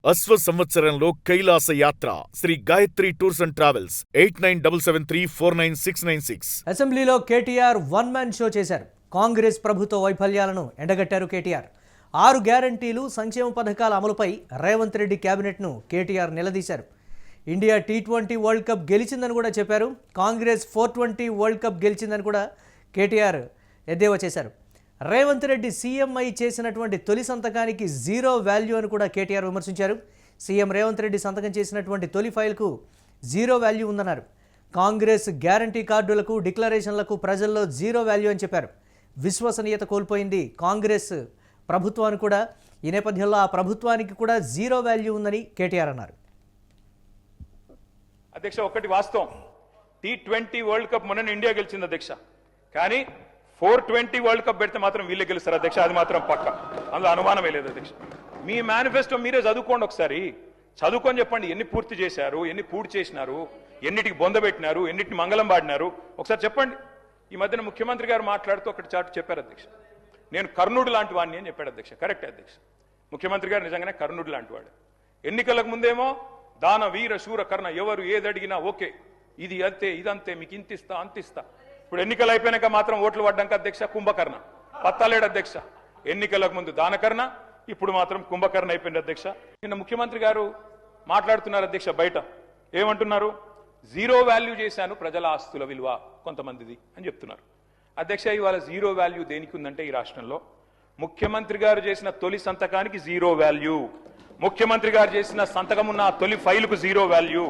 అశ్వ సంవత్సరంలో కైలాస యాత్ర Shri Gayatri tours and travels 8977349696. అసెంబ్లీలో కేటీఆర్ వన్ మ్యాన్ షో చేశారు. కాంగ్రెస్ ప్రభుత్వ వైఫల్యాలను ఎండగట్టారు కేటీఆర్. 6 గ్యారంటీలు సంక్షేమ పథకాల అమలుపై రేవంత్ రెడ్డి కేబినెట్ను కేటీఆర్ నిలదీశారు. ఇండియా T20 వరల్డ్ కప్ గెలిచిందని కూడా చెప్పారు. కాంగ్రెస్ 420 వరల్డ్ కప్ గెలిచిందని కూడా కేటీఆర్ ఎద్దేవా చేశారు. రేవంత్ రెడ్డి సీఎం అయి చేసినటువంటి తొలి సంతకానికి జీరో వాల్యూ అని కూడా కేటీఆర్ విమర్శించారు. సీఎం రేవంత్ రెడ్డి సంతకం చేసినటువంటి తొలి ఫైల్కు జీరో వాల్యూ ఉందన్నారు. కాంగ్రెస్ గ్యారంటీ కార్డులకు డిక్లరేషన్లకు ప్రజల్లో జీరో వాల్యూ అని చెప్పారు. విశ్వసనీయత కోల్పోయింది కాంగ్రెస్ ప్రభుత్వాన్ని కూడా. ఈ నేపథ్యంలో ఆ ప్రభుత్వానికి కూడా జీరో వాల్యూ ఉందని కేటీఆర్ అన్నారు. అధ్యక్ష, ఒకటి వాస్తవం, T20 వరల్డ్ కప్ మొన్న ఇండియా గెలిచింది అధ్యక్ష. కానీ 420 వరల్డ్ కప్ పెడితే మాత్రం వీళ్ళే గెలుస్తారు అధ్యక్ష, అది మాత్రం పక్క, అందులో అనుమానమే లేదు అధ్యక్ష. మీ మేనిఫెస్టో మీరే చదువుకోండి ఒకసారి, చదువుకొని చెప్పండి ఎన్ని పూర్తి చేశారు, ఎన్ని పూర్తి చేసినారు, ఎన్నిటికి బొందబెట్టినారు, ఎన్నిటిని మంగళం పాడినారు ఒకసారి చెప్పండి. ఈ మధ్యన ముఖ్యమంత్రి గారు మాట్లాడుతూ ఒకటి చాటు చెప్పారు అధ్యక్ష, నేను కర్ణుడు లాంటి వాడిని అని చెప్పాడు అధ్యక్ష. కరెక్ట్ అధ్యక్ష, ముఖ్యమంత్రి గారు నిజంగానే కర్ణుడు లాంటి వాడు. ఎన్నికలకు ముందేమో దాన వీర శూర కర్ణ, ఎవరు ఏది అడిగినా ఓకే, ఇది అంతే ఇదంతే, మీకు ఇంతిస్తా అంతిస్తా. ఇప్పుడు ఎన్నికలు అయిపోయినాక మాత్రం ఓట్లు పడ్డాక అధ్యక్ష కుంభకర్ణ, పత్తాలేడు అధ్యక్ష. ఎన్నికలకు ముందు దానకర్ణ, ఇప్పుడు మాత్రం కుంభకర్ణ అయిపోయింది అధ్యక్ష. నిన్న ముఖ్యమంత్రి గారు మాట్లాడుతున్నారు అధ్యక్ష, బయట ఏమంటున్నారు, జీరో వాల్యూ చేశాను ప్రజల ఆస్తుల విలువ కొంతమందిది అని చెప్తున్నారు అధ్యక్ష. ఇవాళ జీరో వాల్యూ దేనికి ఉందంటే ఈ రాష్ట్రంలో ముఖ్యమంత్రి గారు చేసిన తొలి సంతకానికి జీరో వాల్యూ, ముఖ్యమంత్రి గారు చేసిన సంతకం ఉన్న తొలి ఫైలుకు జీరో వాల్యూ,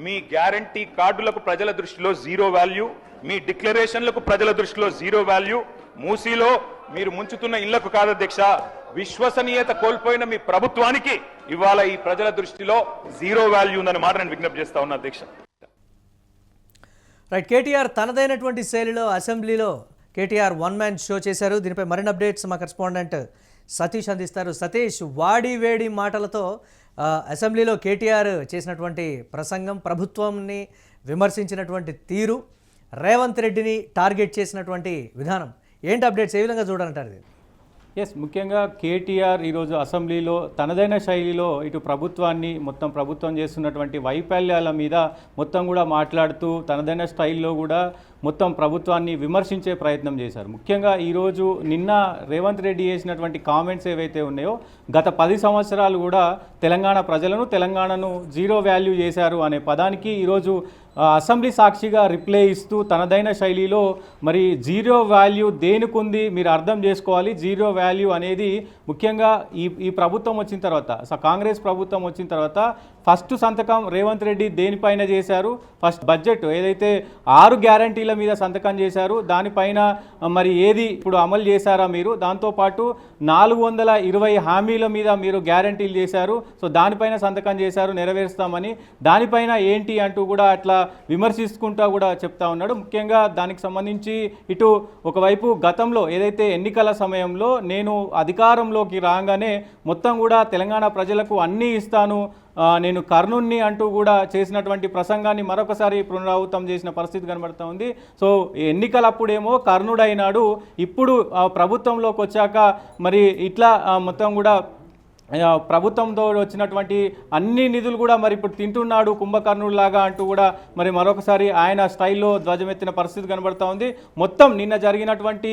మీ గ్యారంటీ కార్డులకు ప్రజల దృష్టిలో జీరో వాల్యూ, మీ డిక్లరేషన్లకు ప్రజల దృష్టిలో జీరో వాల్యూ, మూసీలో మీరు ముంచుతున్న ఇళ్లకు కాదు అధ్యక్ష, విశ్వసనీయత కోల్పోయిన మీ ప్రభుత్వానికి ఇవాళ ఈ ప్రజల దృష్టిలో జీరో వాల్యూ ఉందని మాట నేను విజ్ఞప్తి చేస్తా ఉన్నా అధ్యక్ష. రైట్, కేటీఆర్ తనదైనటువంటి శైలిలో అసెంబ్లీలో కేటీఆర్ వన్ మ్యాన్ షో చేశారు. దీనిపై మరిన్ని అప్డేట్స్ మా కరెస్పాండెంట్ సతీష్ అందిస్తారు. సతీష్, వాడి వేడి మాటలతో అసెంబ్లీలో కేటీఆర్ చేసినటువంటి ప్రసంగం, ప్రభుత్వాన్ని విమర్శించినటువంటి తీరు, రేవంత్ రెడ్డిని టార్గెట్ చేసినటువంటి విధానం, ఏంటి అప్డేట్స్, ఏ విధంగా చూడాలంటారు ఇది? ముఖ్యంగా కేటీఆర్ ఈరోజు అసెంబ్లీలో తనదైన శైలిలో ఇటు ప్రభుత్వాన్ని, మొత్తం ప్రభుత్వం చేస్తున్నటువంటి వైఫల్యాల మీద మొత్తం కూడా మాట్లాడుతూ తనదైన స్టైల్లో కూడా మొత్తం ప్రభుత్వాన్ని విమర్శించే ప్రయత్నం చేశారు. ముఖ్యంగా ఈరోజు నిన్న రేవంత్ రెడ్డి చేసినటువంటి కామెంట్స్ ఏవైతే ఉన్నాయో, గత 10 సంవత్సరాలు కూడా తెలంగాణ ప్రజలను, తెలంగాణను జీరో వాల్యూ చేశారు అనే పదానికి ఈరోజు అసెంబ్లీ సాక్షిగా రిప్లై ఇస్తూ తనదైన శైలిలో మరి జీరో వాల్యూ దేనికుంది మీరు అర్థం చేసుకోవాలి. జీరో వాల్యూ అనేది ముఖ్యంగా ఈ ప్రభుత్వం వచ్చిన తర్వాత, కాంగ్రెస్ ప్రభుత్వం వచ్చిన తర్వాత ఫస్ట్ సంతకం రేవంత్ రెడ్డి దేనిపైన చేశారు, ఫస్ట్ బడ్జెట్ ఏదైతే 6 గ్యారంటీల మీద సంతకం చేశారు, దానిపైన మరి ఏది ఇప్పుడు అమలు చేశారా మీరు, దాంతోపాటు 420 హామీల మీద మీరు గ్యారంటీలు చేశారు, సో దానిపైన సంతకం చేశారు, నెరవేరుస్తామని, దానిపైన ఏంటి అంటూ కూడా అట్లా విమర్శించుకుంటూ కూడా చెప్తా ఉన్నాడు. ముఖ్యంగా దానికి సంబంధించి ఇటు ఒకవైపు గతంలో ఏదైతే ఎన్నికల సమయంలో నేను అధికారంలోకి రాగానే మొత్తం కూడా తెలంగాణ ప్రజలకు అన్నీ ఇస్తాను, నేను కర్ణుణ్ణి అంటూ కూడా చేసినటువంటి ప్రసంగాన్ని మరొకసారి పునరావృతం చేసిన పరిస్థితి కనబడుతూ ఉంది. సో ఎన్నికలప్పుడేమో కర్ణుడైనాడు, ఇప్పుడు ప్రభుత్వంలోకి వచ్చాక మరి ఇట్లా మొత్తం కూడా ప్రభుత్వంతో వచ్చినటువంటి అన్ని నిధులు కూడా మరి ఇప్పుడు తింటున్నాడు కుంభకర్ణుడిలాగా అంటూ కూడా మరి మరొకసారి ఆయన స్టైల్లో ధ్వజమెత్తిన పరిస్థితి కనబడుతూ ఉంది. మొత్తం నిన్న జరిగినటువంటి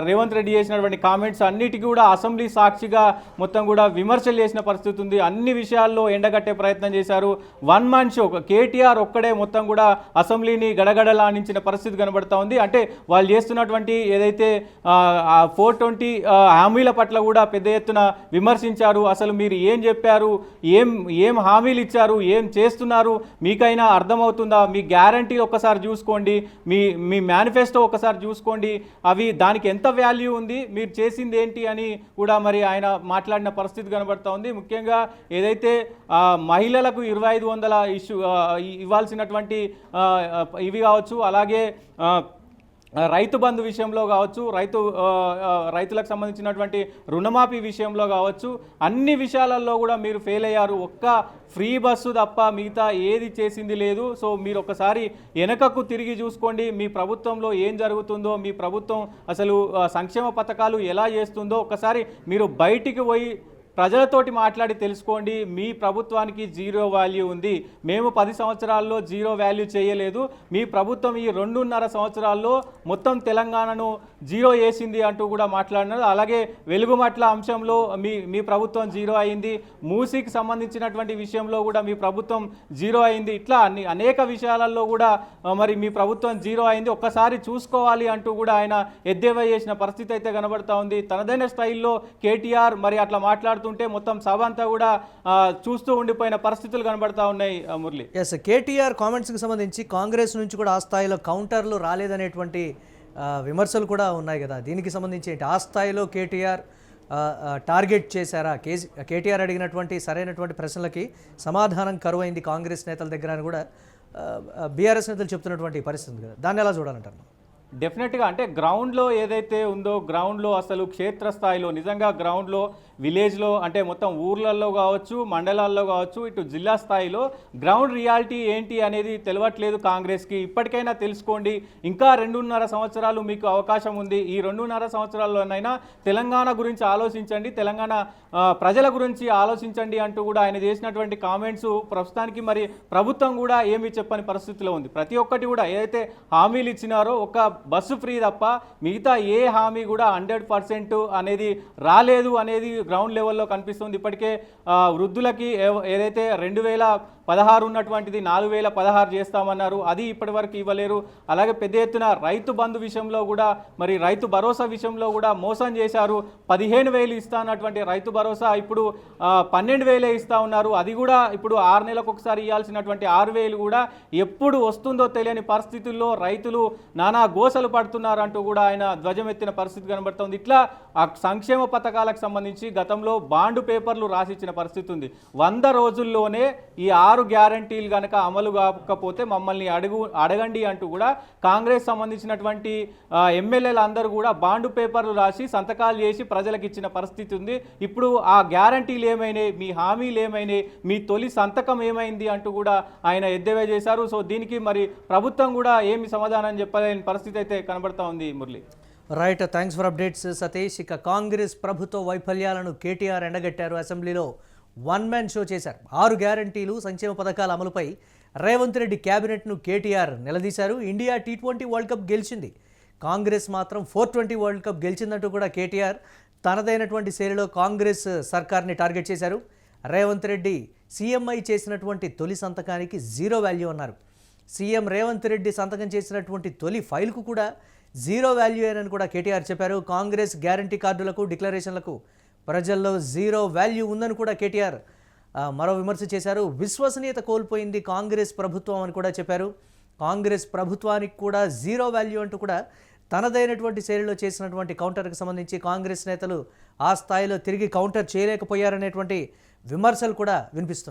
రేవంత్ రెడ్డి చేసినటువంటి కామెంట్స్ అన్నిటికీ కూడా అసెంబ్లీ సాక్షిగా మొత్తం కూడా విమర్శలు చేసిన పరిస్థితి ఉంది. అన్ని విషయాల్లో ఎండగట్టే ప్రయత్నం చేశారు. వన్ మ్యాన్ షో, కేటీఆర్ ఒక్కడే మొత్తం కూడా అసెంబ్లీని గడగడలాడించిన పరిస్థితి కనబడుతూ ఉంది. అంటే వాళ్ళు చేస్తున్నటువంటి ఏదైతే 420 హామీల పట్ల కూడా పెద్ద ఎత్తున విమర్శించారు. అసలు మీరు ఏం చెప్పారు, ఏం హామీలు ఇచ్చారు, ఏం చేస్తున్నారు, మీకైనా అర్థమవుతుందా, మీ గ్యారంటీలు ఒక్కసారి చూసుకోండి, మీ మేనిఫెస్టో ఒకసారి చూసుకోండి, అవి దానికి ఎంత వాల్యూ ఉంది, మీరు చేసింది ఏంటి అని కూడా మరి ఆయన మాట్లాడిన పరిస్థితి కనబడుతూ ఉంది. ముఖ్యంగా ఏదైతే మహిళలకు 2500 ఇవ్వాల్సినటువంటి ఇవి కావచ్చు, అలాగే రైతు బంధు విషయంలో కావచ్చు, రైతులకు సంబంధించినటువంటి రుణమాఫీ విషయంలో కావచ్చు, అన్ని విషయాలలో కూడా మీరు ఫెయిల్ అయ్యారు. ఒక్క ఫ్రీ బస్సు తప్ప మిగతా ఏది చేసింది లేదు. సో మీరు ఒకసారి వెనకకు తిరిగి చూసుకోండి, మీ ప్రభుత్వంలో ఏం జరుగుతుందో, మీ ప్రభుత్వం అసలు సంక్షేమ పథకాలు ఎలా చేస్తుందో ఒకసారి మీరు బయటికి పోయి ప్రజలతోటి మాట్లాడి తెలుసుకోండి. మీ ప్రభుత్వానికి జీరో వాల్యూ ఉంది, మేము 10 సంవత్సరాల్లో జీరో వాల్యూ చేయలేదు, మీ ప్రభుత్వం ఈ 2.5 సంవత్సరాల్లో మొత్తం తెలంగాణను జీరో చేసింది అంటూ కూడా మాట్లాడినారు. అలాగే వెలుగుమట్ల అంశంలో మీ ప్రభుత్వం జీరో అయింది, మూసీకి సంబంధించినటువంటి విషయంలో కూడా మీ ప్రభుత్వం జీరో అయింది. ఇట్లా అనేక విషయాలలో కూడా మరి మీ ప్రభుత్వం జీరో అయింది, ఒక్కసారి చూసుకోవాలి అంటూ కూడా ఆయన ఎద్దేవా చేసిన పరిస్థితి అయితే కనబడతా ఉంది. తనదైన స్టైల్లో కేటీఆర్ మరి అట్లా మాట్లాడుతుంటే మొత్తం సభ అంతా కూడా చూస్తూ ఉండిపోయిన పరిస్థితులు కనబడతా ఉన్నాయి. మురళి, ఎస్, కేటీఆర్ కామెంట్స్కి సంబంధించి కాంగ్రెస్ నుంచి కూడా ఆ స్థాయిలో కౌంటర్లు రాలేదనేటువంటి విమర్శలు కూడా ఉన్నాయి కదా, దీనికి సంబంధించి ఏంటి? ఆ స్థాయిలో కేటీఆర్ టార్గెట్ చేశారా? కేటీఆర్ అడిగినటువంటి సరైనటువంటి ప్రశ్నలకి సమాధానం కరువైంది కాంగ్రెస్ నేతల దగ్గర అని కూడా బీఆర్ఎస్ నేతలు చెప్తున్నటువంటి పరిస్థితి కదా, దాన్ని ఎలా చూడాలంటారు? డెఫినెట్గా అంటే గ్రౌండ్లో ఏదైతే ఉందో, గ్రౌండ్లో అసలు క్షేత్రస్థాయిలో నిజంగా గ్రౌండ్లో విలేజ్లో అంటే మొత్తం ఊర్లలో కావచ్చు, మండలాల్లో కావచ్చు, ఇటు జిల్లా స్థాయిలో గ్రౌండ్ రియాలిటీ ఏంటి అనేది తెలియట్లేదు కాంగ్రెస్కి. ఇప్పటికైనా తెలుసుకోండి, ఇంకా 2.5 సంవత్సరాలు మీకు అవకాశం ఉంది. ఈ 2.5 సంవత్సరాల్లోనైనా తెలంగాణ గురించి ఆలోచించండి, తెలంగాణ ప్రజల గురించి ఆలోచించండి అంటూ కూడా ఆయన చేసినటువంటి కామెంట్స్ ప్రస్తుతానికి మరి ప్రభుత్వం కూడా ఏమీ చెప్పని పరిస్థితిలో ఉంది. ప్రతి ఒక్కటి కూడా ఏదైతే హామీలు ఇచ్చినారో, ఒక బస్సు ఫ్రీ తప్ప మిగతా ఏ హామీ కూడా 100% అనేది రాలేదు అనేది గ్రౌండ్ లెవెల్లో కనిపిస్తుంది. ఇప్పటికే వృద్ధులకి ఏదైతే 2016 ఉన్నటువంటిది 4016 చేస్తామన్నారు, అది ఇప్పటి వరకు ఇవ్వలేరు. అలాగే పెద్ద ఎత్తున రైతు బంధు విషయంలో కూడా మరి రైతు భరోసా విషయంలో కూడా మోసం చేశారు. 15,000 ఇస్తా అన్నటువంటి రైతు భరోసా ఇప్పుడు 12,000 ఇస్తా ఉన్నారు. అది కూడా ఇప్పుడు 6 నెలలకు ఒకసారి ఇవ్వాల్సినటువంటి 6,000 కూడా ఎప్పుడు వస్తుందో తెలియని పరిస్థితుల్లో రైతులు నానా గోసలు పడుతున్నారు అంటూ కూడా ఆయన ధ్వజమెత్తిన పరిస్థితి కనబడుతుంది. ఇట్లా ఆ సంక్షేమ పథకాలకు సంబంధించి గతంలో బాండు పేపర్లు రాసిచ్చిన పరిస్థితి ఉంది. 100 రోజుల్లోనే ఈ 6 గ్యారంటీలు కనుక అమలు కాకపోతే మమ్మల్ని అడగండి అంటూ కూడా కాంగ్రెస్ సంబంధించినటువంటి ఎమ్మెల్యేలు అందరూ కూడా బాండు పేపర్లు రాసి సంతకాలు చేసి ప్రజలకు ఇచ్చిన పరిస్థితి ఉంది. ఇప్పుడు ఆ గ్యారంటీలు ఏమైనాయి, మీ హామీలు ఏమైనాయి, మీ తొలి సంతకం ఏమైంది అంటూ కూడా ఆయన ఎద్దేవా చేశారు. సో దీనికి మరి ప్రభుత్వం కూడా ఏమి సమాధానం చెప్పలేని పరిస్థితి అయితే కనబడతా ఉంది. Murali, right, thanks for updates Satish. ఇక కాంగ్రెస్ ప్రభుత్వ వైఫల్యాలను కేటీఆర్ ఎండగట్టారు. అసెంబ్లీలో 1 మ్యాన్ షో చేశారు. 6 గ్యారంటీలు, సంక్షేమ పథకాల అమలుపై రేవంత్ రెడ్డి క్యాబినెట్ను కేటీఆర్ నిలదీశారు. ఇండియా T20 వరల్డ్ కప్ గెలిచింది, కాంగ్రెస్ మాత్రం 420 వరల్డ్ కప్ గెలిచిందంటూ కూడా కేటీఆర్ తనదైనటువంటి శైలిలో కాంగ్రెస్ సర్కార్ని టార్గెట్ చేశారు. రేవంత్ రెడ్డి సీఎంఐ చేసినటువంటి తొలి సంతకానికి జీరో వాల్యూ అన్నారు. సీఎం రేవంత్ రెడ్డి సంతకం చేసినటువంటి తొలి ఫైల్కు కూడా జీరో వాల్యూ అని కూడా కేటీఆర్ చెప్పారు. కాంగ్రెస్ గ్యారంటీ కార్డులకు, డిక్లరేషన్లకు ప్రజల్లో జీరో వాల్యూ ఉందని కూడా కేటీఆర్ మరో విమర్శ చేశారు. విశ్వసనీయత కోల్పోయింది కాంగ్రెస్ ప్రభుత్వం అని కూడా చెప్పారు. కాంగ్రెస్ ప్రభుత్వానికి కూడా జీరో వాల్యూ అంటూ కూడా తనదైనటువంటి శైలిలో చేసినటువంటి కౌంటర్కి సంబంధించి కాంగ్రెస్ నేతలు ఆ స్థాయిలో తిరిగి కౌంటర్ చేయలేకపోయారనేటువంటి విమర్శలు కూడా వినిపిస్తున్నాయి.